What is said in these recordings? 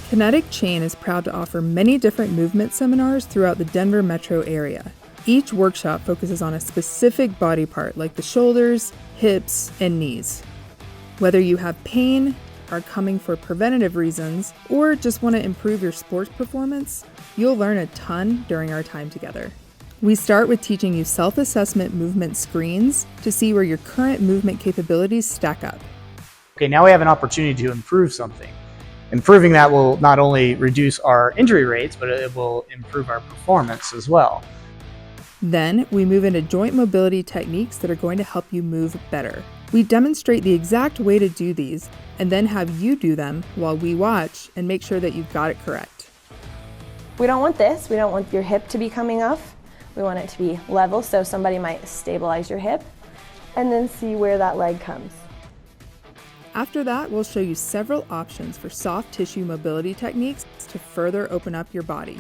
Kinetic Chain is proud to offer many different movement seminars throughout the Denver metro area. Each workshop focuses on a specific body part like the shoulders, hips, and knees. Whether you have pain, are coming for preventative reasons, or just want to improve your sports performance, you'll learn a ton during our time together. We start with teaching you self-assessment movement screens to see where your current movement capabilities stack up. Okay, now we have an opportunity to improve something. Improving that will not only reduce our injury rates, but it will improve our performance as well. Then we move into joint mobility techniques that are going to help you move better. We demonstrate the exact way to do these and then have you do them while we watch and make sure that you've got it correct. We don't want this. We don't want your hip to be coming off. We want it to be level, so somebody might stabilize your hip and then see where that leg comes. After that, we'll show you several options for soft tissue mobility techniques to further open up your body.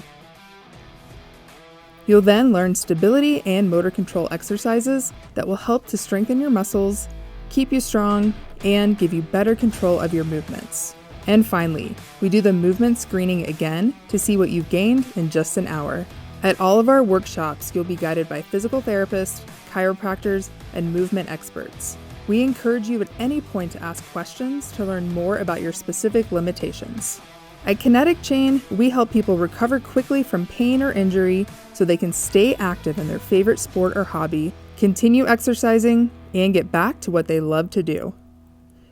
You'll then learn stability and motor control exercises that will help to strengthen your muscles, keep you strong, and give you better control of your movements. And finally, we do the movement screening again to see what you've gained in just an hour. At all of our workshops, you'll be guided by physical therapists, chiropractors, and movement experts. We encourage you at any point to ask questions to learn more about your specific limitations. At Kinetic Chain, we help people recover quickly from pain or injury so they can stay active in their favorite sport or hobby, continue exercising, and get back to what they love to do.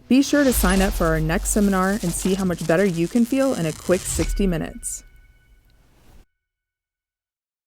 Be sure to sign up for our next seminar and see how much better you can feel in a quick 60 minutes.